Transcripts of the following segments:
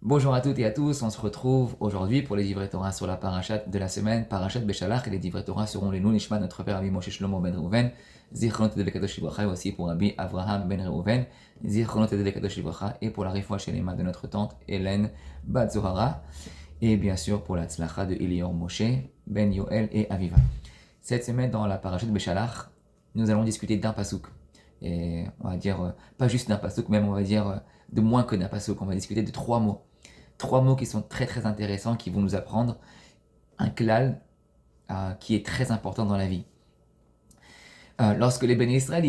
Bonjour à toutes et à tous, on se retrouve aujourd'hui pour les livrets Torah sur la parashat de la semaine, parashat Beshalach, et les livrets Torah seront les Nishma, notre père Rabbi Moshe Shlomo ben Reuven, Zichronot de Kadosh Livracha, et aussi pour Rabbi Avraham ben Reuven, Zichronot de Kadosh Livracha, et pour la réfoua chez les mains de notre tante Hélène Bat Zohara, et bien sûr pour la tzlacha de Elior Moshe, Ben Yoel et Aviva. Cette semaine, dans la parashat Beshalach, nous allons discuter d'un pasouk. Et on va dire, pas juste d'un pasouk, même on va dire de moins que d'un pasouk, on va discuter de trois mots. Trois mots qui sont très très intéressants, qui vont nous apprendre un klal qui est très important dans la vie. Lorsque les Béné Israël,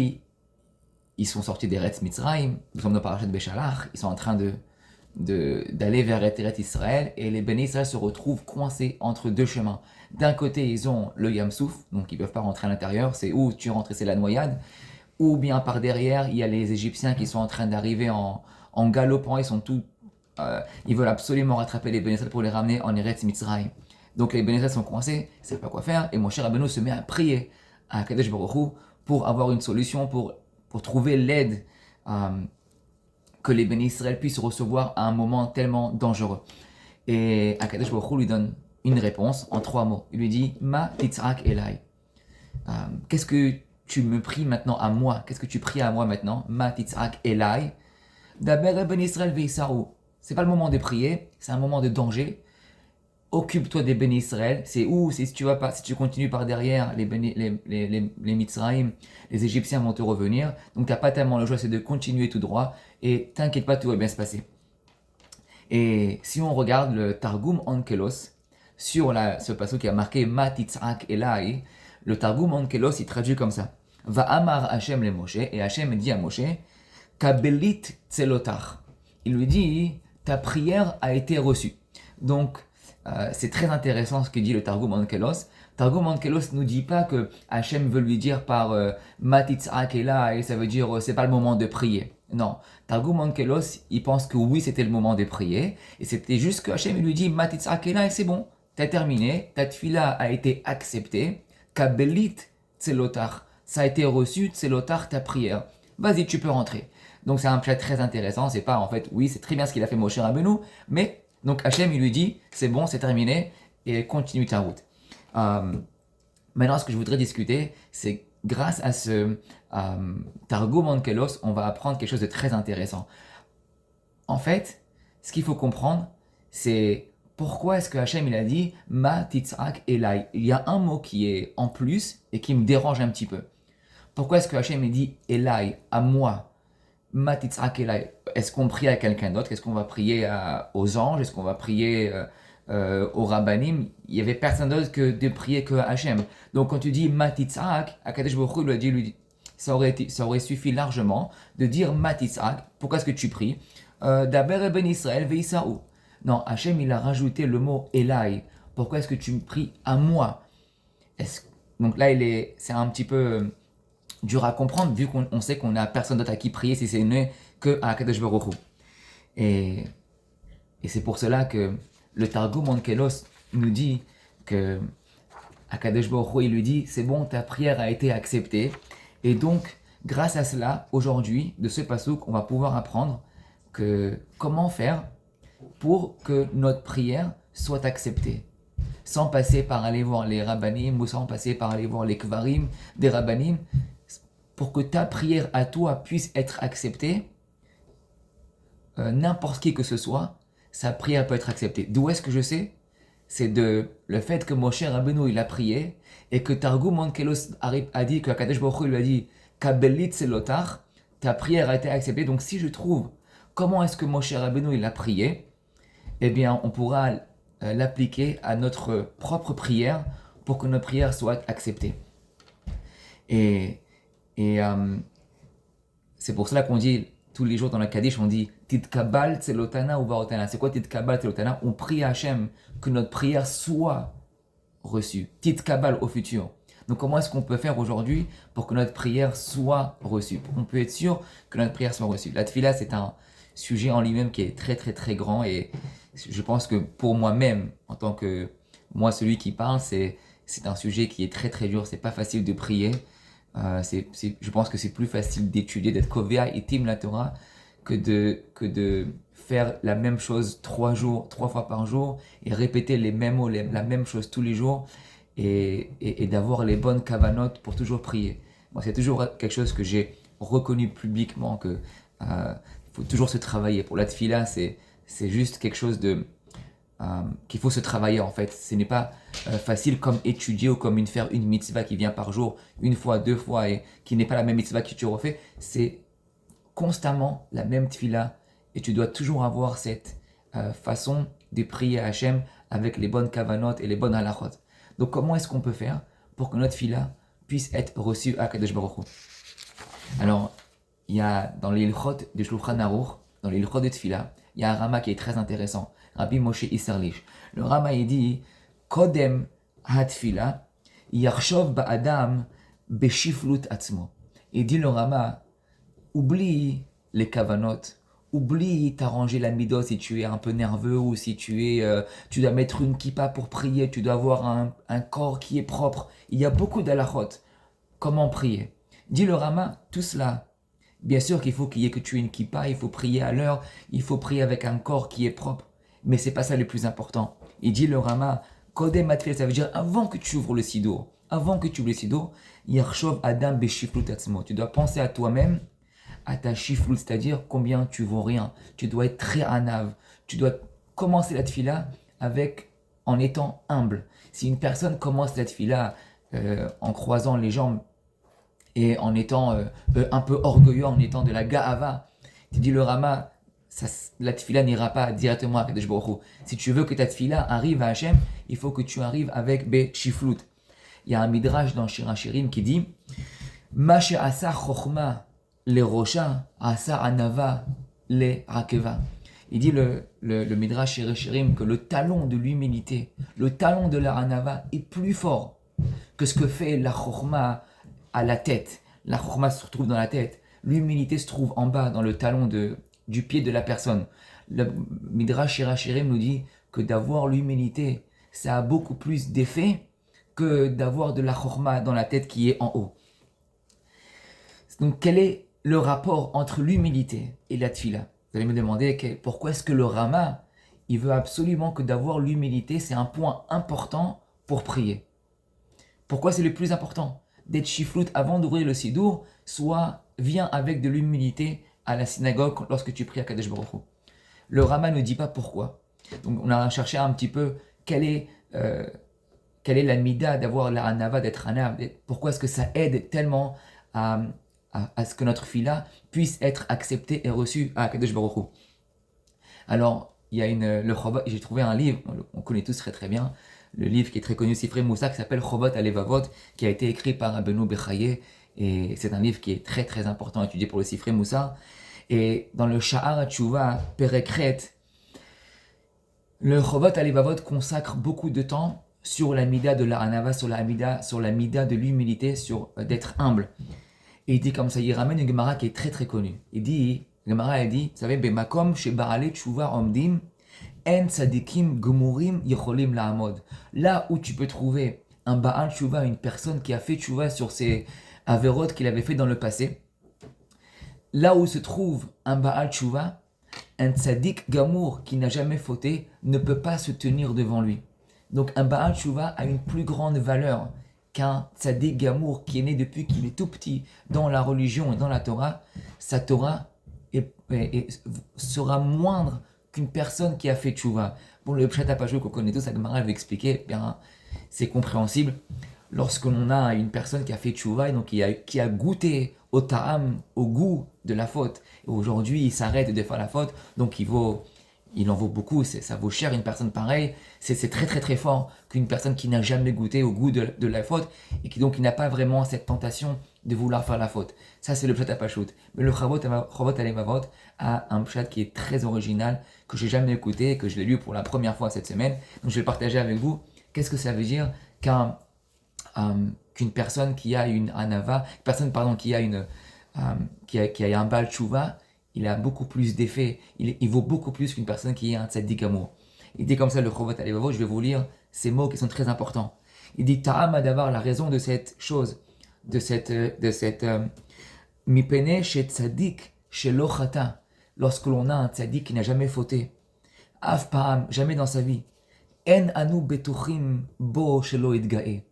ils sont sortis d'Eretz Mitzrayim, nous sommes dans Parashat Beshalach, ils sont en train d'aller vers Eretz Israël, et les Béné Israël se retrouvent coincés entre deux chemins. D'un côté, ils ont le Yam Souf, donc ils ne peuvent pas rentrer à l'intérieur, c'est où tu rentres et c'est la noyade, ou bien par derrière, il y a les Égyptiens qui sont en train d'arriver en galopant, ils veulent absolument rattraper les Béné Israël pour les ramener en Eretz Mitzrayim. Donc les Béné Israël sont coincés, ils ne savent pas quoi faire, et Moshe Rabbeinu se met à prier à Kadesh Baruch Hu pour avoir une solution, pour trouver l'aide que les Béné Israël puissent recevoir à un moment tellement dangereux. Et Akadosh Baruch Hu lui donne une réponse en trois mots. Il lui dit Ma titzrak elai. Qu'est-ce que tu me pries maintenant à moi? Qu'est-ce que tu pries à moi maintenant? Ma titzrak elai. Daber ben Israël veisarou. C'est pas le moment de prier, c'est un moment de danger. Occupe-toi des Béné Israël. C'est où? C'est si tu continues par derrière, les Mitzrayim, les Égyptiens vont te revenir. Donc t'as pas tellement le choix, c'est de continuer tout droit. Et t'inquiète pas, tout va bien se passer. Et si on regarde le Targum Onkelos, sur ce passage qui a marqué Ma titzrak elai, le Targum Onkelos, il traduit comme ça. Va amar Hashem le Moshe, et Hashem dit à Moshe, Kabelit tzelotach. Il lui dit, ta prière a été reçue. Donc, c'est très intéressant ce que dit le Targum Onkelos. Targum Onkelos ne nous dit pas que Hachem veut lui dire par Ma titzrak elai, et ça veut dire c'est pas le moment de prier. Non, Targum Onkelos, il pense que oui, c'était le moment de prier, et c'était juste que Hachem lui dit Ma titzrak elai, c'est bon, t'as terminé, ta tfila a été acceptée, Kabelit tzelotach, ça a été reçu, tzelotach, ta prière. Vas-y, tu peux rentrer. Donc c'est un plat très intéressant, c'est pas en fait, oui, c'est très bien ce qu'il a fait Moshe Rabbeinu, mais donc Hachem il lui dit, c'est bon, c'est terminé, et continue ta route. Maintenant, ce que je voudrais discuter, c'est grâce à ce Targum Onkelos, on va apprendre quelque chose de très intéressant. En fait, ce qu'il faut comprendre, c'est pourquoi est-ce que Hachem il a dit Ma titzrak elai. Il y a un mot qui est en plus et qui me dérange un petit peu. Pourquoi est-ce que Hachem il dit elai, à moi? Ma titzrak elai. Est-ce qu'on prie à quelqu'un d'autre? Est-ce qu'on va prier aux anges? Est-ce qu'on va prier aux rabbanim? Il n'y avait personne d'autre que de prier que Hachem. Donc quand tu dis Ma titzrak, Akadosh Baruch Hu lui a dit, ça aurait suffi largement de dire Ma titzrak. Pourquoi est-ce que tu pries? Daber ben Israël veisa'u. Non, Hachem il a rajouté le mot elai. Pourquoi est-ce que tu me pries à moi? Donc là c'est un petit peu dur à comprendre vu qu'on sait qu'on n'a personne d'autre à qui prier si c'est né que à Akadosh Baruch Hu. Et c'est pour cela que le Targum Onkelos nous dit que Akadosh Baruch Hu il lui dit c'est bon, ta prière a été acceptée. Et donc grâce à cela aujourd'hui de ce pasouk on va pouvoir apprendre que comment faire pour que notre prière soit acceptée. Sans passer par aller voir les rabbanim ou sans passer par aller voir les kvarim des rabbanim, pour que ta prière à toi puisse être acceptée, n'importe qui que ce soit, sa prière peut être acceptée. D'où est-ce que je sais? C'est de le fait que Moshe Rabbeinu il a prié et que Targum Onkelos a dit que Akadosh Baruch Hu lui a dit Kabelit tzelotach, ta prière a été acceptée. Donc si je trouve comment est-ce que Moshe Rabbeinu il a prié, eh bien on pourra l'appliquer à notre propre prière pour que notre prière soit acceptée. Et c'est pour cela qu'on dit tous les jours dans la Kaddish, on dit Titkabal tzelotana ou varotana. C'est quoi Titkabal tzelotana? On prie à Hachem que notre prière soit reçue. Titkabal au futur. Donc comment est-ce qu'on peut faire aujourd'hui pour que notre prière soit reçue? Pour qu'on peut être sûr que notre prière soit reçue. La tfila, c'est un sujet en lui-même qui est très très très grand et je pense que pour moi-même, en tant que moi celui qui parle, c'est un sujet qui est très très dur, c'est pas facile de prier. Je pense que c'est plus facile d'étudier, d'être kovea et tim la Torah, que de faire la même chose 3 fois par jour et répéter les mêmes mots, la même chose tous les jours et d'avoir les bonnes kavanotes pour toujours prier. Moi, c'est toujours quelque chose que j'ai reconnu publiquement que faut toujours se travailler. Pour la tefila, c'est juste quelque chose qu'il faut se travailler en fait. Ce n'est pas facile comme étudier ou comme faire une mitzvah qui vient par jour, une fois, 2 fois et qui n'est pas la même mitzvah que tu refais. C'est constamment la même tefila et tu dois toujours avoir cette façon de prier à Hachem avec les bonnes kavanotes et les bonnes halachot. Donc comment est-ce qu'on peut faire pour que notre tefila puisse être reçue à Kadosh Baruch Hu? Alors, il y a dans les ilchot de Shulchan Aruch, dans les ilchot de tefila, il y a un Rama qui est très intéressant, Rabbi Moshe Isserlich. Le Rama il dit Kodem ha-tefila yarshov ba'adam beshiflut atzmo. Il dit le Rama, oublie les kavanot, oublie t'arranger la mido si tu es un peu nerveux ou si tu dois mettre une kippa pour prier, tu dois avoir un corps qui est propre. Il y a beaucoup d'halachot. Comment prier? Dit le Rama, tout cela. Bien sûr que tu aies une kippa, il faut prier à l'heure, il faut prier avec un corps qui est propre. Mais c'est pas ça le plus important. Il dit le Rama, Kodem Atfil, ça veut dire avant que tu ouvres le sidour, Yarshov Adam Beshiflut Atzmo. Tu dois penser à toi-même, à ta shiflut, c'est-à-dire combien tu vaux rien. Tu dois être très anav. Tu dois commencer la tefila en étant humble. Si une personne commence la tefila en croisant les jambes et en étant un peu orgueilleux, en étant de la ga'ava, tu dis le Rama, la tefila n'ira pas directement à Kadosh Baruch Hu. Si tu veux que ta tefila arrive à Hachem, il faut que tu arrives avec Shiflut. Il y a un midrash dans Shir HaShirim qui dit Ma she'asa chokhma le rosha, asa anava le rakeva. Il dit le midrash Shir HaShirim que le talon de l'humilité, le talon de la anava est plus fort que ce que fait la chokhma à la tête. La chokhma se trouve dans la tête. L'humilité se trouve en bas, dans le talon du pied de la personne. Le midrash Shir HaShirim nous dit que d'avoir l'humilité, ça a beaucoup plus d'effet que d'avoir de la chokhma dans la tête qui est en haut. Donc quel est le rapport entre l'humilité et la tefila? Vous allez me demander pourquoi est-ce que le Rama, il veut absolument que d'avoir l'humilité, c'est un point important pour prier. Pourquoi c'est le plus important? D'être shiflut avant d'ouvrir le sidour, viens avec de l'humilité à la synagogue lorsque tu pries à Kadosh Baruch Hu. Le Rama ne dit pas pourquoi. Donc on a cherché un petit peu quelle est la mida d'avoir la anava, d'être anav, pourquoi est-ce que ça aide tellement à ce que notre fila puisse être acceptée et reçue à Kadosh Baruch Hu. Alors, il y a j'ai trouvé un livre, on connaît tous très très bien, le livre qui est très connu, Sifrei Moussa, qui s'appelle Chovot Alevavot, qui a été écrit par Rabbeinu Bechaye, et c'est un livre qui est très très important à étudier pour le Sifrei Moussa. Et dans le Sha'ar HaTshuva, Perekret, le Chovot Alevavot consacre beaucoup de temps sur la mida de la anava, sur la mida de l'humilité, sur d'être humble. Et il dit comme ça, il ramène une Gemara qui est très très connue. Gemara dit, vous savez, Bemakom chez Baale Tshuva Omdim, En Tzadikim Gemurim Yecholim La'amod. Là où tu peux trouver un Baal Tshuva, une personne qui a fait Tshuva sur ses avérotes qu'il avait fait dans le passé, là où se trouve un Baal Tshuva, un Tzadik Gamour qui n'a jamais fauté ne peut pas se tenir devant lui. Donc un Baal Tshuva a une plus grande valeur qu'un Tzadik Gamour qui est né depuis qu'il est tout petit dans la religion et dans la Torah. Sa Torah sera moindre qu'une personne qui a fait Tshuva. Bon, le Pshat HaPashut qu'on connaît tous, la Gemara veut expliquer, bien, c'est compréhensible. Lorsque l'on a une personne qui a fait Tshuva et donc qui a goûté au ta'am, au goût de la faute, et aujourd'hui il s'arrête de faire la faute, donc il en vaut beaucoup, ça vaut cher une personne pareille, c'est très très très fort qu'une personne qui n'a jamais goûté au goût de la faute et qui donc n'a pas vraiment cette tentation de vouloir faire la faute. Ça c'est le Pshat HaPashut. Mais le Chovot Alevavot a un Pshat qui est très original, que j'ai jamais écouté, que je l'ai lu pour la première fois cette semaine, donc je vais le partager avec vous. Qu'est-ce que ça veut dire qu'une personne qui a une anava, qui a un Baal Tshuva, il a beaucoup plus d'effet, il vaut beaucoup plus qu'une personne qui est un tzaddik amour. Il dit comme ça le Chovot Alevavot, je vais vous lire ces mots qui sont très importants. Il dit Ta'am adavar, la raison de cette chose, de cette mipene chez tzaddik chez lochata, lorsque l'on a un tzaddik qui n'a jamais fauté, Af Pa'am, jamais dans sa vie, En anu betuchim bo shelo itgae.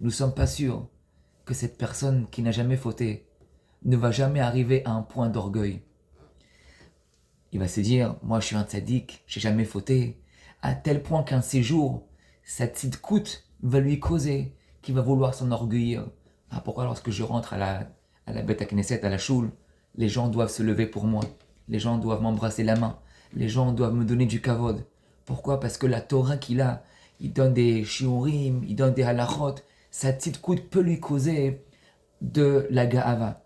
Nous ne sommes pas sûrs que cette personne qui n'a jamais fauté ne va jamais arriver à un point d'orgueil. Il va se dire, moi je suis un tzaddik, j'ai jamais fauté, à tel point qu'un séjour, sa tzidkout va lui causer, qu'il va vouloir s'enorgueillir. Ah, pourquoi lorsque je rentre à la Beth Knesset, à la choule, les gens doivent se lever pour moi, les gens doivent m'embrasser la main, les gens doivent me donner du kavod. Pourquoi? Parce que la Torah qu'il a, il donne des shiurim, il donne des halachot, sa tzidkout peut lui causer de la ga'ava.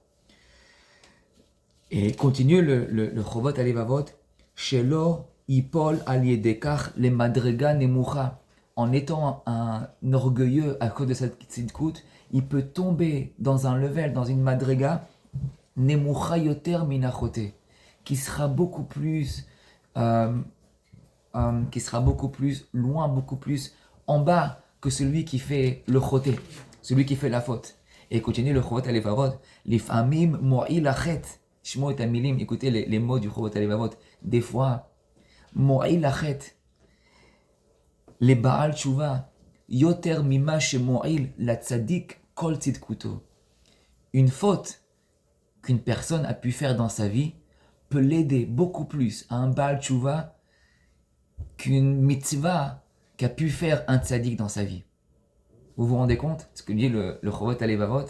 Et continue le Chovot Alevavot, Shelo Ipol al Yedekach le Madrega Nemucha. En étant un orgueilleux à cause de cette tzidkout, il peut tomber dans un level, dans une madrega, Nemucha Yoter Minachote, qui sera beaucoup plus loin, beaucoup plus en bas que celui qui fait le choté, celui qui fait la faute. Et continue le Chovot Alevavot, Lifamim Mo'il Achet. Shmo et Amilim, écoutez les mots du Chovot Alevavot. Des fois, Mo'il Achet, les Baal Tshuva, Yoter Mima She Mo'il, la Tzadik Kol Tzidkuto. Une faute qu'une personne a pu faire dans sa vie peut l'aider beaucoup plus à un Baal Tshuva qu'une mitzvah qu'a pu faire un Tzadik dans sa vie. Vous vous rendez compte? Ce que dit le Chovot Alevavot,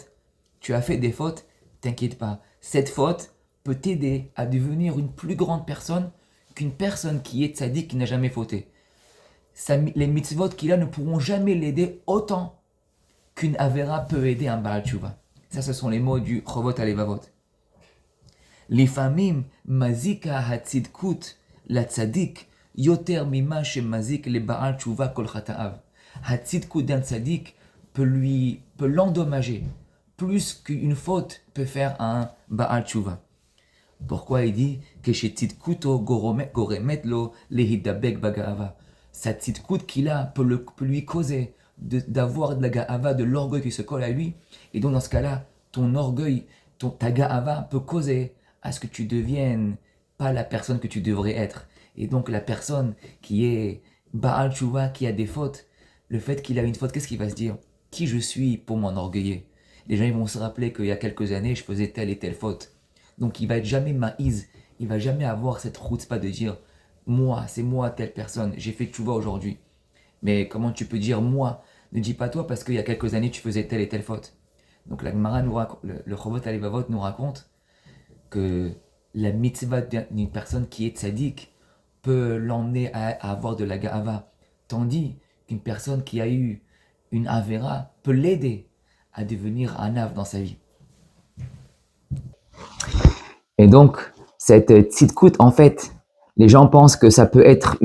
tu as fait des fautes, t'inquiète pas. Cette faute peut t'aider à devenir une plus grande personne qu'une personne qui est tzaddik, qui n'a jamais fauté. Les mitzvot qu'il a ne pourront jamais l'aider autant qu'une avera peut aider un Baal Tshuva. Ça, ce sont les mots du Chovot Alevavot. Lifamim mazika hatzidkut la tzaddik yoter mima she mazik le Baal Tshuva kol chata'av. Hatzidkut d'un tzaddik peut l'endommager plus qu'une faute peut faire un Baal Tshuva. Pourquoi il dit que chez tzidkuto goremet lo lehidabek baga'ava. Sa tzidkut qu'il a peut lui causer d'avoir de la ga'ava, de l'orgueil qui se colle à lui. Et donc dans ce cas-là, ton orgueil, ta ga'ava peut causer à ce que tu deviennes pas la personne que tu devrais être. Et donc la personne qui est Baal Tshuva, qui a des fautes, le fait qu'il a une faute, qu'est-ce qu'il va se dire? Qui je suis pour m'enorgueiller? Les gens ils vont se rappeler qu'il y a quelques années, je faisais telle et telle faute. Donc il va être jamais maïs, il va jamais avoir cette chutzpah de dire moi, c'est moi telle personne, j'ai fait tchouva aujourd'hui. Mais comment tu peux dire moi? Ne dis pas toi parce qu'il y a quelques années tu faisais telle et telle faute. Donc la Gemara le Chovot Alevavot nous raconte que la mitzvah d'une personne qui est tzaddik peut l'emmener à avoir de la ga'ava, tandis qu'une personne qui a eu une avera peut l'aider à devenir un av dans sa vie. Et donc, cette tzidkout, en fait, les gens pensent que ça peut être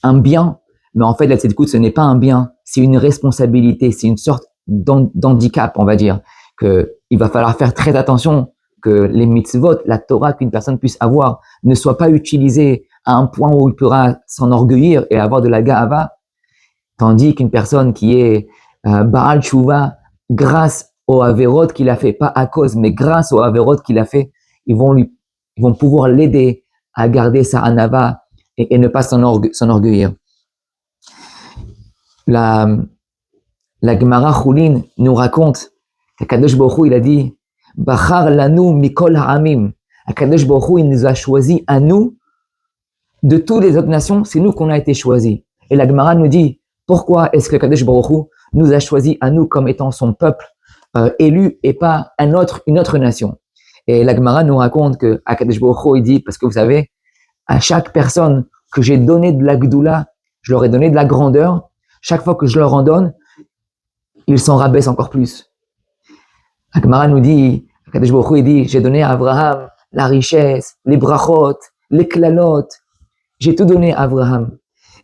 un bien, mais en fait, la tzidkout, ce n'est pas un bien, c'est une responsabilité, c'est une sorte d'handicap, on va dire, qu'il va falloir faire très attention que les mitzvot, la Torah qu'une personne puisse avoir, ne soit pas utilisée à un point où il pourra s'enorgueillir et avoir de la ga'ava, tandis qu'une personne qui est Baal Tshuva, grâce aux averot qu'il a fait, pas à cause, mais grâce aux averot qu'il a fait, ils vont pouvoir l'aider à garder sa anava et ne pas s'enorgueillir. La Gemara Choulin nous raconte qu'Akadosh Baruch Hu, il a dit Bachar lanu mikol ha'amim. Akadosh Baruch Hu, il nous a choisi à nous de toutes les autres nations, c'est nous qu'on a été choisis. Et la Gemara nous dit pourquoi est-ce que Akadosh Baruch Hu nous a choisi à nous comme étant son peuple élu et pas une autre nation. Et la Gemara nous raconte que Akadosh Baruch Hu, il dit, parce que vous savez, à chaque personne que j'ai donné de la Gdoula, je leur ai donné de la grandeur, chaque fois que je leur en donne, ils s'en rabaissent encore plus. La Gemara nous dit, Akadosh Baruch Hu, il dit, j'ai donné à Abraham la richesse, les brachot, les klalot, j'ai tout donné à Abraham.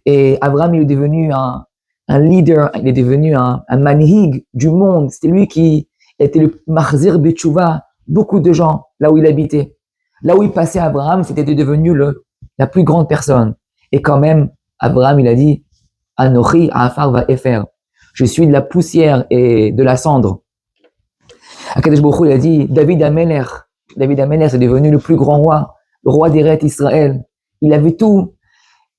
Et Abraham, il est devenu un leader, il est devenu un manhig du monde. C'était lui qui était le marzir betchouva, beaucoup de gens, là où il habitait. Là où il passait Abraham, c'était devenu la plus grande personne. Et quand même, Abraham, il a dit, Anochi afar va efer. Je suis de la poussière et de la cendre. Akadosh Baruch Hu, il a dit, David Ameler, c'est devenu le plus grand roi. le roi d'Eret Israël. Il avait tout,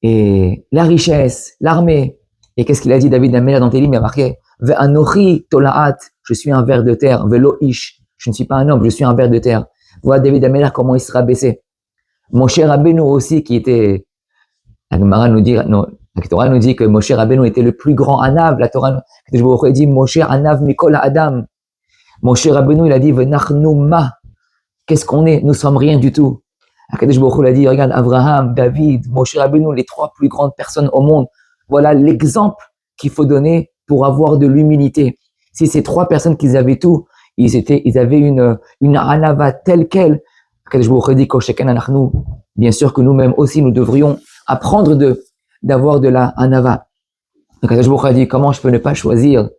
et la richesse, l'armée. Et qu'est-ce qu'il a dit, David Améler dans Télim, il a marqué, Ve'anochi tola'at, je suis un ver de terre, ve'lo ish, je ne suis pas un homme, je suis un ver de terre. Voilà David Améler comment il sera baissé. Moshe Rabbeinu aussi, qui était, la Gemara nous dit, non, la Torah nous dit que Moshe Rabbeinu était le plus grand Anav. La Torah nous dit Moshe Anav Mikol Adam. Moshe Rabbeinu, il a dit Venachnu ma. Qu'est-ce qu'on est? Nous sommes rien du tout. Akadosh Baruch Hu a dit, regarde, Abraham, David, Moshe Rabbeinu, les trois plus grandes personnes au monde. Voilà l'exemple qu'il faut donner pour avoir de l'humilité. Si ces trois personnes qu'ils avaient tout, ils avaient une anava telle quelle. Akadosh Baruch Hu dit, Kosheken anachnu. Bien sûr que nous-mêmes aussi, nous devrions apprendre d'avoir de la anava. Donc Akadosh Baruch Hu a dit, comment je peux ne pas choisir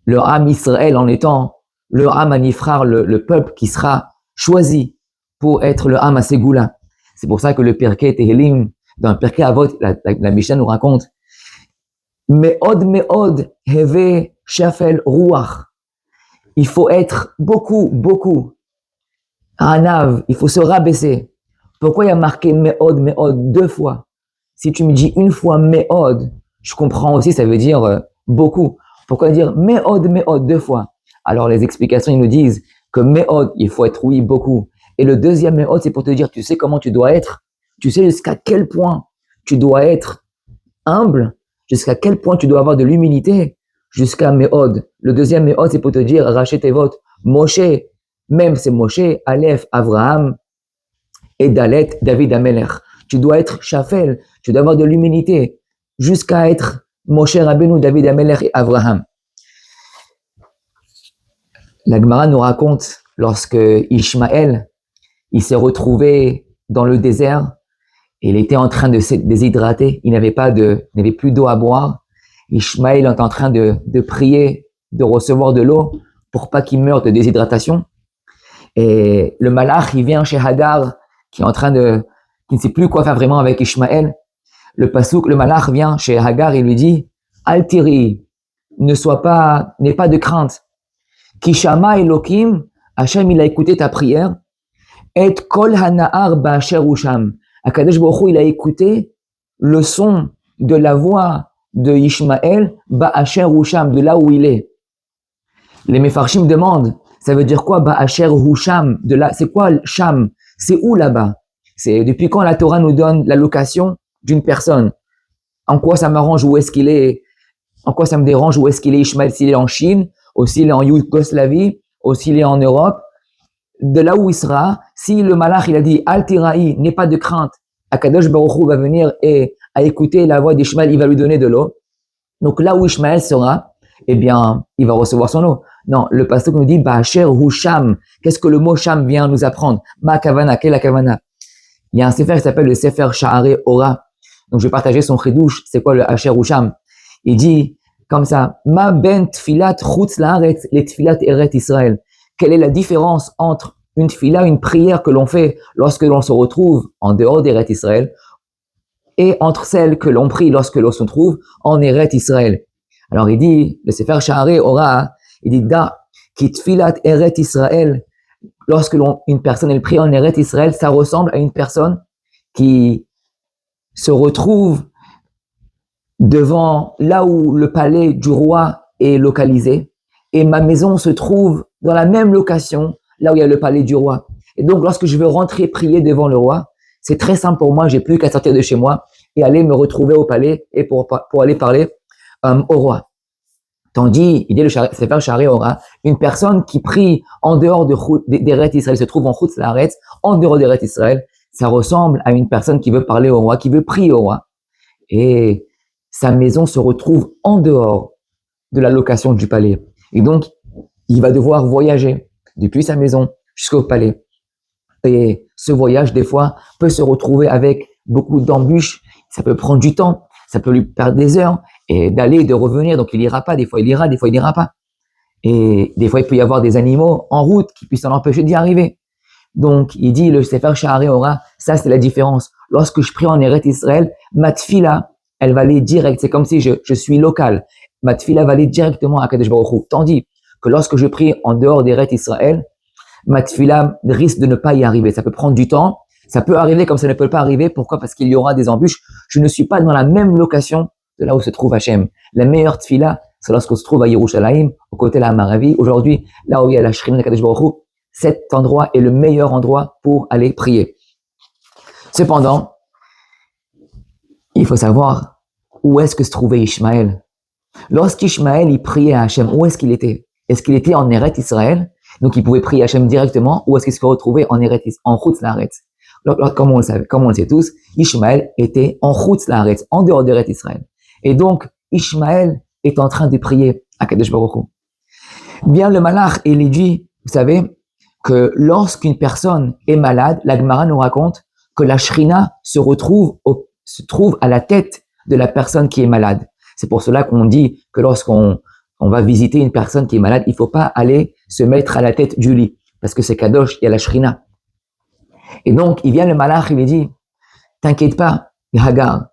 le Ham Israël en étant le Ham Anifrar, le peuple qui sera choisi pour être le Ham Asegula. C'est pour ça que le Pirkei Tehilim, dans le Pirkei Avot, la Mishnah nous raconte Me'od heve shafel ruach. Il faut être beaucoup anav, il faut se rabaisser. Pourquoi il y a marqué Me'od deux fois? Si tu me dis une fois Me'od, je comprends aussi, ça veut dire beaucoup. Pourquoi dire Me'od deux fois? Alors les explications, ils nous disent que Me'od, il faut être oui, beaucoup. Et le deuxième Me'od, c'est pour te dire, tu sais comment tu dois être, tu sais jusqu'à quel point tu dois être humble, jusqu'à quel point tu dois avoir de l'humilité, jusqu'à Me'od. Le deuxième Me'od, c'est pour te dire, rachez tes votes. Moshe, même c'est Moshe, Aleph, Abraham, et Dalet, David Améler. Tu dois être Shafel, tu dois avoir de l'humilité, jusqu'à être Moshe Rabbeinu, David Améler et Abraham. La Gemara nous raconte lorsque Ishmaël, il s'est retrouvé dans le désert, et il était en train de se déshydrater, il n'avait plus d'eau à boire. Ishmaël est en train de prier, de recevoir de l'eau pour pas qu'il meure de déshydratation. Et le malach, il vient chez Hagar, qui ne sait plus quoi faire vraiment avec Ishmaël. Le malach vient chez Hagar et lui dit, Altiri, n'aie pas de crainte. Kishama Elokim, Hachem, il a écouté ta prière. Et kol hana'ar ba'asher usham. Akadosh Baruch Hu, il a écouté le son de la voix de Ishmaël ba'asher usham, de là où il est. Les Mefarshim demandent, ça veut dire quoi ba'asher usham? De là, c'est quoi sham? C'est où là-bas? C'est depuis quand la Torah nous donne la location d'une personne? En quoi ça m'arrange où est-ce qu'il est? En quoi ça me dérange où est-ce qu'il est Ishmaël? S'il est en Chine, ou s'il est en Yougoslavie, ou s'il est en Europe, de là où il sera, si le malach il a dit Al-Tiraï, n'aie pas de crainte, Akadosh Baruch Hu va venir et à écouter la voix d'Ishmaël, il va lui donner de l'eau. Donc là où Ishmaël sera, eh bien, il va recevoir son eau. Non, le pasteur nous dit Ba'asher hu sham. Qu'est-ce que le mot sham vient nous apprendre? Ma kavana, quelle est la kavana? Il y a un sefer qui s'appelle le sefer Sha'arei Ora. Donc je vais partager son chidouche. C'est quoi le Asher hu sham? Il dit comme ça, Ma ben tfilat chutz la'aretz les tfilat eret Israël. Quelle est la différence entre une tfila, une prière que l'on fait lorsque l'on se retrouve en dehors d'Eret Israël, et entre celle que l'on prie lorsque l'on se trouve en Eret Israël? Alors il dit, le Sefer Sha'arei Ora, il dit, Da, ki tfilat Eret Israël, lorsque une personne elle prie en Eret Israël, ça ressemble à une personne qui se retrouve devant là où le palais du roi est localisé, et ma maison se trouve dans la même location, là où il y a le palais du roi. Et donc, lorsque je veux rentrer prier devant le roi, c'est très simple pour moi, j'ai plus qu'à sortir de chez moi et aller me retrouver au palais et pour aller parler au roi. Tandis, il dit le Sefer Sha'arei Ora, une personne qui prie en dehors d'Eret Israël, se trouve en Chutz La'aretz, en dehors d'Eret Israël, ça ressemble à une personne qui veut parler au roi, qui veut prier au roi. Et sa maison se retrouve en dehors de la location du palais. Et donc, il va devoir voyager depuis sa maison jusqu'au palais. Et ce voyage, des fois, peut se retrouver avec beaucoup d'embûches. Ça peut prendre du temps, ça peut lui perdre des heures, et d'aller et de revenir. Donc, il ira pas. Des fois, il ira, des fois, il ira pas. Et des fois, il peut y avoir des animaux en route qui puissent en empêcher d'y arriver. Donc, il dit, le Sefer Sha'arei Ora, ça, c'est la différence. Lorsque je prie en Eret Israël, ma tfila, elle va aller direct. C'est comme si je suis local. Ma tfila va aller directement à Kadesh Baruch Hu. Tandis que lorsque je prie en dehors d'Eret Israël, ma tfila risque de ne pas y arriver. Ça peut prendre du temps, Ça peut arriver comme ça ne peut pas arriver. Pourquoi? Parce qu'il y aura des embûches. Je ne suis pas dans la même location de là où se trouve Hachem. La meilleure tfila, c'est lorsqu'on se trouve à Yerushalayim, au côté de la Maravi. Aujourd'hui, là où il y a la Shrina de Kadosh Baruch Hu, cet endroit est le meilleur endroit pour aller prier. Cependant, il faut savoir où est-ce que se trouvait Ishmaël. Lorsqu'Ishmaël, il priait à Hachem, où est-ce qu'il était? Est-ce qu'il était en Eretz Israël? Donc, il pouvait prier à Hachem directement, ou est-ce qu'il se retrouvait en Eretz, en Chutz Laaretz? Comme on le savait, comme on le sait tous, Ishmaël était en Chutz Laaretz, en dehors d'Eretz Israël. Et donc, Ishmaël est en train de prier à Kadosh Baruch Hu. Bien le malach, il lui dit, vous savez, que lorsqu'une personne est malade, la Gemara nous raconte que la Shrina se trouve à la tête de la personne qui est malade. C'est pour cela qu'on dit que lorsqu'on va visiter une personne qui est malade, il ne faut pas aller se mettre à la tête du lit, parce que c'est Kadosh, il y a la Shrina. Et donc, il vient le malach, il lui dit, t'inquiète pas, Hagar,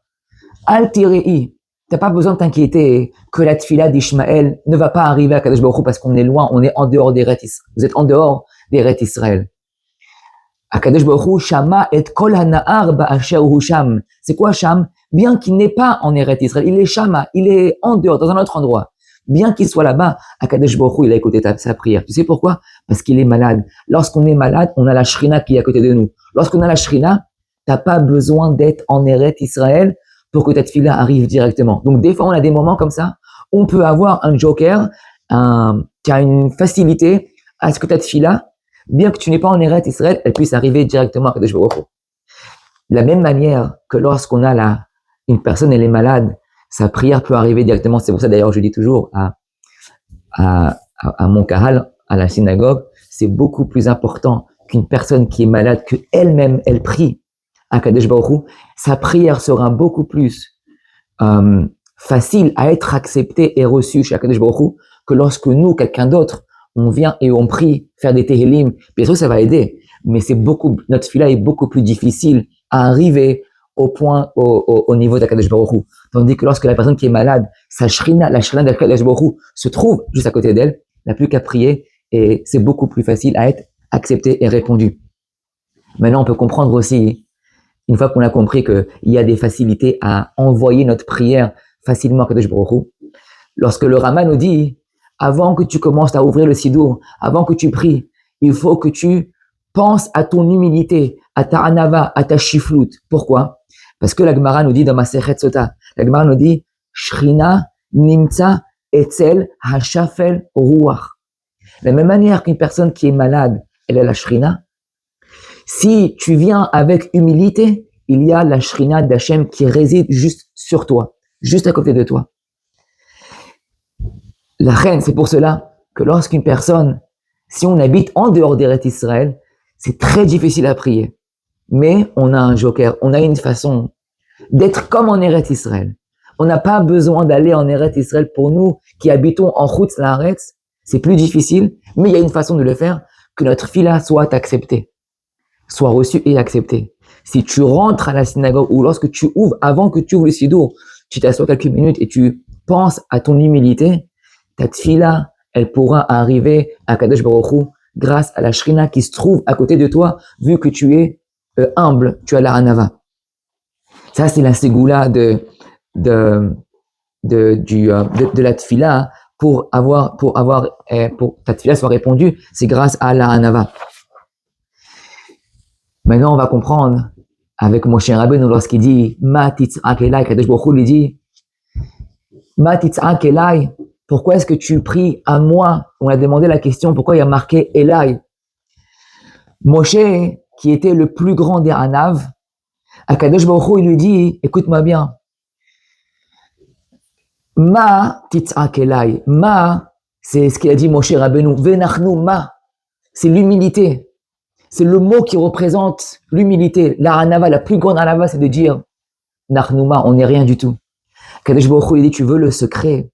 al tirei, t'as pas besoin de t'inquiéter que la tfila d'Ishmaël ne va pas arriver à Kadosh Baruch Hu parce qu'on est loin, on est en dehors des Rets. Vous êtes en dehors des Rets Israël. À Kadosh Baruch Hu, Shama et kol hana'ar ba'asher hu sham. C'est quoi Sham? Bien qu'il n'est pas en Eret Israël, il est Shama, il est en dehors, dans un autre endroit. Bien qu'il soit là-bas, à Kadosh Baruch Hu, il a écouté sa prière. Tu sais pourquoi? Parce qu'il est malade. Lorsqu'on est malade, on a la Shrina qui est à côté de nous. Lorsqu'on a la Shrina, t'as pas besoin d'être en Eret Israël pour que ta tefila arrive directement. Donc, des fois, on a des moments comme ça, on peut avoir un joker, qui a une facilité à ce que ta tefila, bien que tu n'es pas en Eret Israël, elle puisse arriver directement à Kadosh Baruch Hu. De la même manière que lorsqu'on a une personne, elle est malade, sa prière peut arriver directement. C'est pour ça, d'ailleurs, je dis toujours à mon kahal, à la synagogue, c'est beaucoup plus important qu'une personne qui est malade, que elle-même, elle prie à Kadosh Baruch Hu, sa prière sera beaucoup plus facile à être acceptée et reçue chez Kadosh Baruch Hu que lorsque nous, quelqu'un d'autre, on vient et on prie, faire des Tehillim. Bien sûr, ça va aider, mais notre fila est beaucoup plus difficile à arriver au niveau d'Akadosh Baruch Hu. Tandis que lorsque la personne qui est malade, la shrina d'Akadosh Baruch Hu se trouve juste à côté d'elle, n'a plus qu'à prier et c'est beaucoup plus facile à être accepté et répondu. Maintenant, on peut comprendre aussi, une fois qu'on a compris qu'il y a des facilités à envoyer notre prière facilement à Kadosh Baruch Hu, lorsque le Rama nous dit, avant que tu commences à ouvrir le sidour, avant que tu pries, il faut que tu penses à ton humilité, à ta anava, à ta chiflout. Pourquoi? Parce que la Gemara nous dit dans Masechet Sota, la Gemara nous dit, Shrina nimtza etzel hashafel ruach. De la même manière qu'une personne qui est malade, elle a la Shrina. Si tu viens avec humilité, il y a la Shrina d'Hachem qui réside juste sur toi, juste à côté de toi. La reine, c'est pour cela que lorsqu'une personne, si on habite en dehors d'Eret Israël, c'est très difficile à prier. Mais on a un joker, on a une façon d'être comme en Eret Israël. On n'a pas besoin d'aller en Eret Israël pour nous qui habitons en Chutz Laaretz. C'est plus difficile, mais il y a une façon de le faire, que notre fila soit acceptée, soit reçue et acceptée. Si tu rentres à la synagogue ou lorsque tu ouvres, avant que tu ouvres le sidour, tu t'assois quelques minutes et tu penses à ton humilité, ta tfila, elle pourra arriver à Kadosh Baruch Hu grâce à la shrina qui se trouve à côté de toi, vu que tu es humble, tu as la hanava. Ça, c'est la ségoula de la tfila pour ta tfila soit répondue, c'est grâce à la hanava. Maintenant, on va comprendre avec Moshe Rabbeinu lorsqu'il dit Ma titz'ak elai, Kadosh Baruch Hu lui dit Ma titz'ak elai. Pourquoi est-ce que tu pries à moi? On a demandé la question, pourquoi il y a marqué Elai? Moshe, qui était le plus grand des Hanav, à Kadosh Baruch Hu, il lui dit, écoute-moi bien, Ma titz'ak Elai. Ma, c'est ce qu'il a dit Moshe Rabbeinu. Venachnu ma, c'est l'humilité. C'est le mot qui représente l'humilité. La Hanava, la plus grande Hanava, c'est de dire, Nachnu ma, on n'est rien du tout. Kadosh Baruch Hu, il dit, tu veux le secret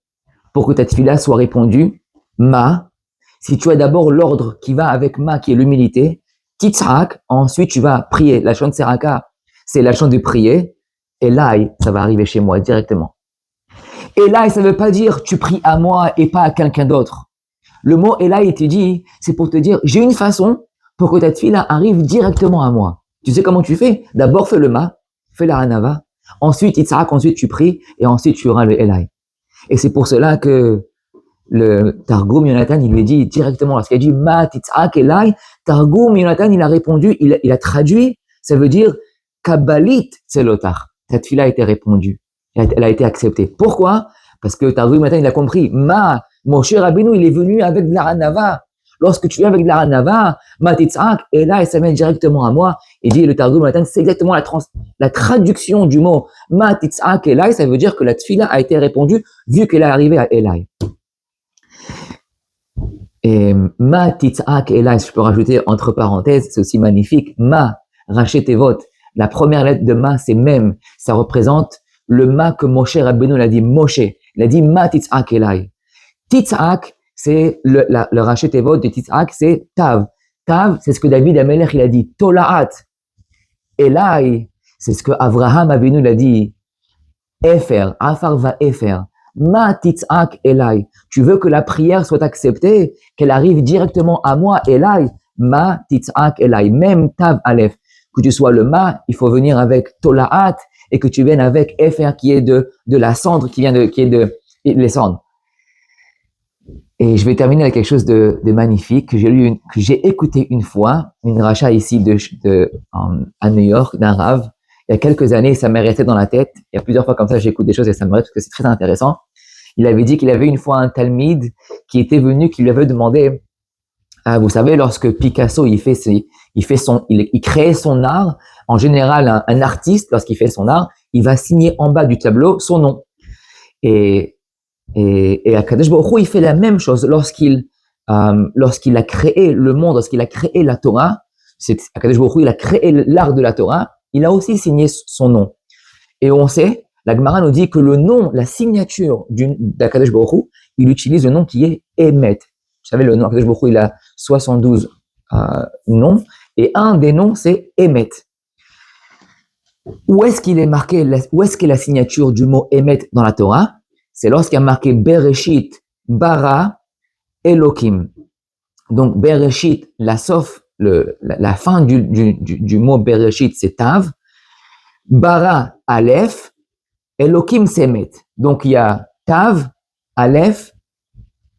pour que ta tefila soit répondue, ma, si tu as d'abord l'ordre qui va avec ma, qui est l'humilité, titz'ak, ensuite tu vas prier. La chante seraka, c'est la chante de prier, et lai, ça va arriver chez moi directement. Et lai, ça ne veut pas dire tu pries à moi et pas à quelqu'un d'autre. Le mot elai, il te dit, c'est pour te dire, j'ai une façon pour que ta tefila arrive directement à moi. Tu sais comment tu fais? D'abord, fais le ma, fais la hanava. Ensuite, Yitzhak, ensuite tu pries, et ensuite tu auras le Elai. Et c'est pour cela que le Targum Yonatan, il lui dit directement, lorsqu'il a dit ma Yitzhak Elai, Targum Yonatan, il a répondu, il a traduit, ça veut dire Kabbalit Tzelotar. Cette fille-là a été répondue, elle a été acceptée. Pourquoi? Parce que Targum Yonatan, il a compris, Moshe Rabbeinu, il est venu avec de la hanava. Lorsque tu viens avec de la hanava, ma Yitzhak, et là, ça vient directement à moi. Et dit le Targum Yonatan, c'est exactement la traduction du mot ma Yitzhak Elai, ça veut dire que la tfila a été répondue vu qu'elle est arrivée à Elai. Et ma Yitzhak Elai, je peux rajouter entre parenthèses, c'est aussi magnifique. Ma Rachetevot, la première lettre de ma, c'est même. Ça représente le ma que Moshe Rabbeinu l'a dit. Moshe, il a dit ma Yitzhak Elai. Yitzhak, c'est le Rachetevot de Yitzhak, c'est Tav. Tav, c'est ce que David Amelech, il a dit. Tolaat. Elai, c'est ce que Avraham Avinu l'a dit. Efer, Afar va Efer. Ma Titzak Elai. Tu veux que la prière soit acceptée, qu'elle arrive directement à moi, Elai. Ma Titzak Elai. Même Tav Aleph. Que tu sois le Ma, il faut venir avec Tolaat et que tu viennes avec Efer qui est de la cendre, qui est de les cendres. Et je vais terminer avec quelque chose de magnifique que j'ai écouté une fois, une rachat ici à New York, d'un Rav. Il y a quelques années, ça m'est resté dans la tête. Il y a plusieurs fois comme ça, j'écoute des choses et ça me reste parce que c'est très intéressant. Il avait dit qu'il avait une fois un Talmide qui était venu, qui lui avait demandé, vous savez, lorsque Picasso, il crée son art, en général, un artiste, lorsqu'il fait son art, il va signer en bas du tableau son nom. Et Akadosh Baruch Hu, il fait la même chose lorsqu'il a créé le monde, lorsqu'il a créé la Torah. Akadosh Baruch Hu, il a créé l'art de la Torah. Il a aussi signé son nom. Et on sait, la Gemara nous dit que le nom, la signature d'Akadosh Baruch Hu, il utilise le nom qui est Emet. Vous savez, le nom d'Akadosh Baruch Hu, il a 72 noms, et un des noms, c'est Emet. Où est-ce qu'il est marqué, où est-ce qu'est la signature du mot Emet dans la Torah? C'est lorsqu'il y a marqué Bereshit, Bara, Elokim. Donc, Bereshit, la fin du mot Bereshit, c'est Tav. Bara, Aleph. Elokim, c'est Emet. Donc, il y a Tav, Aleph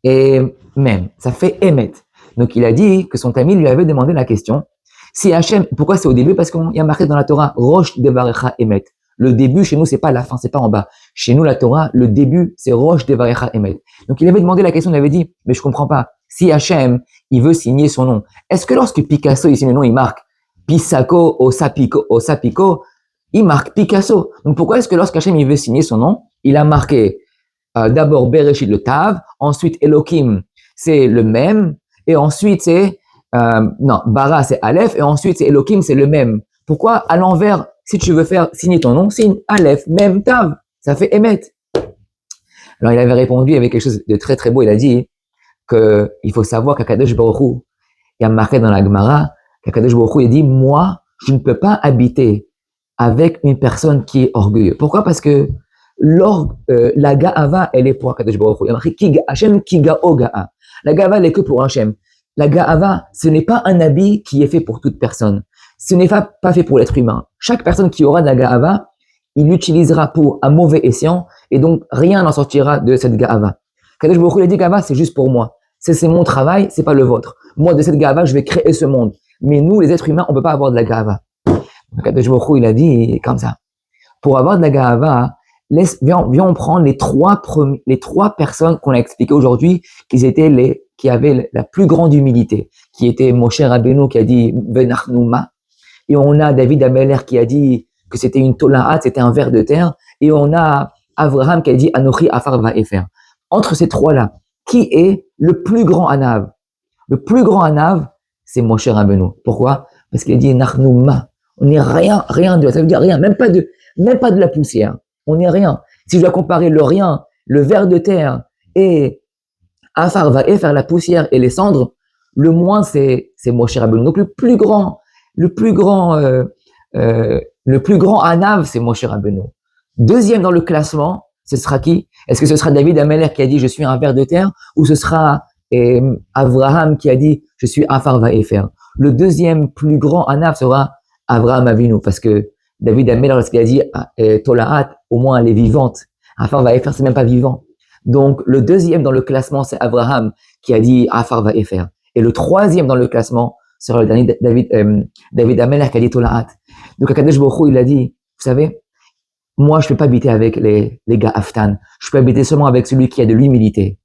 et Mem. Ça fait Emet. Donc, il a dit que son ami lui avait demandé la question. Si Hachem, pourquoi c'est au début? Parce qu'il y a marqué dans la Torah, Rosh Devarecha Emet. Le début, chez nous, c'est pas la fin, c'est pas en bas. Chez nous, la Torah, le début, c'est Rosh Devarecha Emet. Donc, il avait demandé la question, il avait dit, mais je comprends pas. Si Hachem, il veut signer son nom, est-ce que lorsque Picasso, il signe le nom, il marque Pisako, Osapico, il marque Picasso. Donc, pourquoi est-ce que lorsque Hachem, il veut signer son nom, il a marqué d'abord Bereshit, le Tav, ensuite Elokim, c'est le même, et ensuite c'est, Bara, c'est Aleph, et ensuite c'est Elokim, c'est le même. Pourquoi à l'envers? Si tu veux faire signer ton nom, signe Aleph, même Tav, ça fait Emet. Alors il avait répondu avec quelque chose de très très beau, il a dit qu'il faut savoir qu'Akadosh Baruch Hu, il y a marqué dans la Gemara, qu'Akadosh Baruch Hu, il dit, moi, je ne peux pas habiter avec une personne qui est orgueilleuse. Pourquoi? Parce que la Ga'ava, elle est pour Akadosh Baruch Hu. Il y a marqué Hashem Kiga'o Ga'a. La Ga'ava, elle est que pour Hashem. La Ga'ava, ce n'est pas un habit qui est fait pour toute personne. Ce n'est pas fait pour l'être humain. Chaque personne qui aura de la Ga'ava, il l'utilisera pour un mauvais escient, et donc rien n'en sortira de cette Ga'ava. Kadosh Baruch Hu, il a dit Ga'ava, c'est juste pour moi. C'est mon travail, c'est pas le vôtre. Moi, de cette Ga'ava, je vais créer ce monde. Mais nous, les êtres humains, on peut pas avoir de la Ga'ava. Kadosh Baruch Hu, il a dit comme ça. Pour avoir de la Ga'ava, viens on prend les trois personnes qu'on a expliquées aujourd'hui, qui avaient la plus grande humilité, qui était Moshe Rabbeinu qui a dit Venachnouma, et on a David Amelech qui a dit que c'était une tolaat, c'était un ver de terre, et on a Avraham qui a dit Anochi Afar va Efer. Entre ces trois-là, qui est le plus grand Anav? Le plus grand Anav, c'est Moshe Rabbeinu. Pourquoi? Parce qu'il a dit Nachnouma. On n'est rien de, ça veut dire rien, même pas de la poussière. On n'est rien. Si je dois comparer le rien, le ver de terre et Afar va Efer, la poussière et les cendres, le moins c'est Moshe Rabbeinu. Donc le plus grand Anav, c'est Moshe Rabbeinu. Deuxième dans le classement, ce sera qui? Est-ce que ce sera David Amelech qui a dit je suis un ver de terre, ou ce sera Avraham qui a dit je suis Afar va Efer? Le deuxième plus grand Anav sera Avraham Avinu, parce que David Amel, lorsqu'il a dit Tolaat, au moins elle est vivante. Afar Vaefer, c'est même pas vivant. Donc le deuxième dans le classement, c'est Abraham qui a dit Afar Vaefer. Et le troisième dans le classement sera le dernier David Amel qui a dit Tolaat. Donc Akadosh Baruch Hu, il a dit, vous savez, moi je peux pas habiter avec les gars Aftan. Je peux habiter seulement avec celui qui a de l'humilité.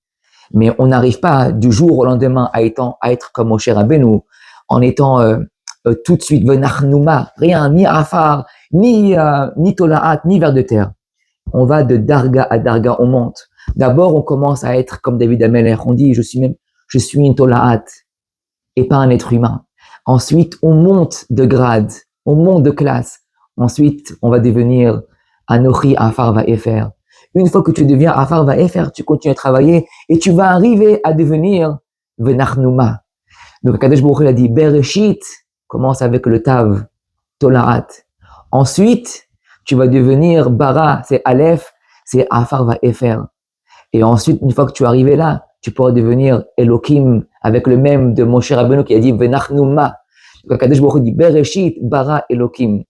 Mais on n'arrive pas du jour au lendemain à être comme Moshe Rabbeinu, en étant tout de suite venachnouma, rien, ni afar, ni tolaat, ni vers de terre. On va de darga à darga, on monte. D'abord, on commence à être comme David Amelech. On dit, je suis une tolaat et pas un être humain. Ensuite, on monte de grade, on monte de classe. Ensuite, on va devenir Anochi Afar Vaefer. Une fois que tu deviens Afar Vaefer, tu continues à travailler et tu vas arriver à devenir Venachnouma. Donc, Kadesh Baruch Hu a dit, Bereshit, commence avec le Tav, Tolaat. Ensuite, tu vas devenir Bara, c'est Aleph, c'est Afar Vaefer. Et ensuite, une fois que tu es arrivé là, tu pourras devenir Elohim avec le même de Moshe Rabbeinu qui a dit Venachnouma. Donc, Kadesh Baruch Hu dit, Bereshit, Bara, Elohim.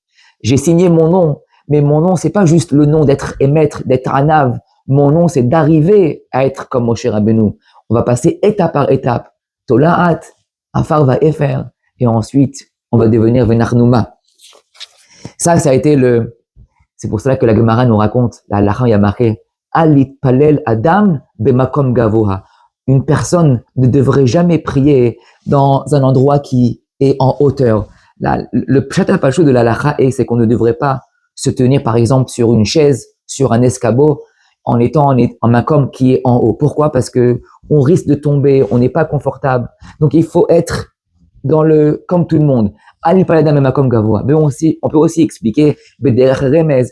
J'ai signé mon nom. Mais mon nom, c'est pas juste le nom d'être émettre, d'être anav. Mon nom, c'est d'arriver à être comme Moshe Rabbeinu. On va passer étape par étape. Tolaat, Afar Vaefer, et ensuite, on va devenir Venachnouma. Ça a été c'est pour cela que la Gemara nous raconte, la halakha, il y a marqué, Alit Palel Adam Bemakom Gavoha. Une personne ne devrait jamais prier dans un endroit qui est en hauteur. Le pshat al-pashut de la halakha, c'est qu'on ne devrait pas se tenir par exemple sur une chaise, sur un escabeau, en étant en makom qui est en haut. Pourquoi? Parce que on risque de tomber, on n'est pas confortable. Donc il faut être comme tout le monde. Ali paladam makom gavoa. Mais on peut aussi expliquer bederech remez.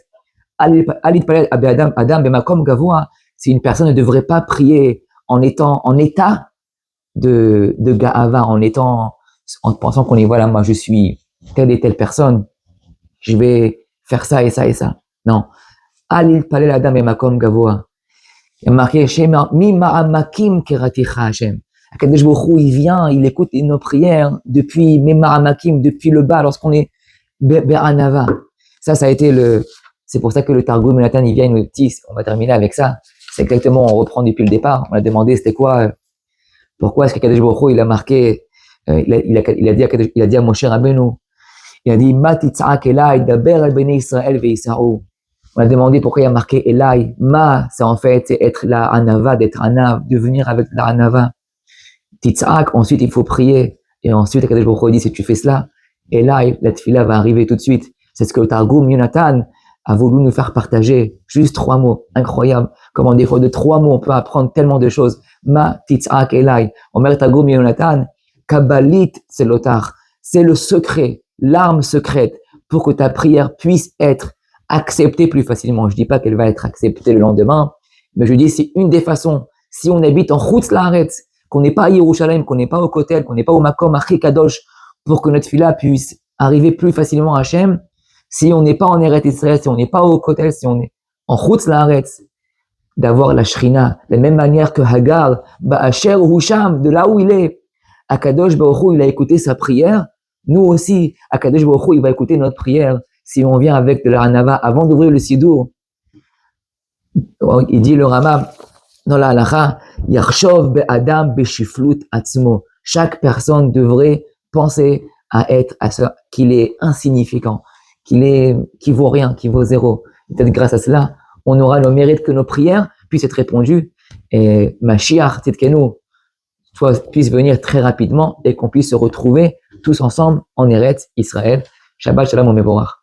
Ali paladam adam makom gavoa. Si une personne ne devrait pas prier en étant en état de gaava, en pensant qu'on est voilà, moi je suis telle et telle personne, je vais faire ça et ça et ça. Non. Alil palel adam et makom gavoa. Il y a marqué Shema mi ma'amakim keraticha Hashem. Akadosh Baruch Hu, il vient, il écoute nos prières depuis mi ma'amakim, depuis le bas, lorsqu'on est be'anava. Ça a été c'est pour ça que le Targum Nathan, il vient, il nous dit, on va terminer avec ça. C'est exactement, on reprend depuis le départ. On a demandé, c'était quoi, pourquoi est-ce qu'Akadosh Baruch Hu, il a marqué, il a dit à Moshe Rabbeinu, il a dit, Ma titzak Elai, daber al bnei Israël ve'isa'u. On a demandé pourquoi il y a marqué Elai. Ma, c'est en fait, c'est être la anava, d'être anav, de venir avec la anava. Titzak, ensuite il faut prier. Et ensuite, Kadesh Baruch Hu dit, si tu fais cela, Elai, la tefila va arriver tout de suite. C'est ce que le Targum Yonatan a voulu nous faire partager. Juste 3 mots. Incroyable. Comment des fois de 3 mots, on peut apprendre tellement de choses. Ma, titzak Elai. Omer Targum Yonatan, Kabbalit, c'est l'otar. C'est le secret. L'arme secrète pour que ta prière puisse être acceptée plus facilement. Je dis pas qu'elle va être acceptée le lendemain, mais je dis c'est une des façons. Si on habite en Chutz Laaretz, qu'on n'est pas à Yerushalayim, qu'on n'est pas au Kotel, qu'on n'est pas au Makom Achi Kadosh, pour que notre fila puisse arriver plus facilement à Hachem, si on n'est pas en Eretz Israël, si on n'est pas au Kotel, si on est en Chutz Laaretz, d'avoir la Shrina, de la même manière que Hagar, Ba'asher Husham, de là où il est, Akadosh Baruch Hu, il a écouté sa prière. Nous aussi, Akadosh Baruch Hu, il va écouter notre prière si on vient avec de la hanava avant d'ouvrir le sidour. Il dit le Rama dans la halakha, Yarshov be'adam be'shiflut atzmo. Chaque personne devrait penser qu'il est insignifiquant, qu'il vaut rien, qu'il vaut zéro. Peut-être grâce à cela, on aura le mérite que nos prières puissent être répondues et Mashiach Tzidkenu puisse venir très rapidement et qu'on puisse se retrouver tous ensemble en Eretz Israël. Shabbat Shalom Mevorach.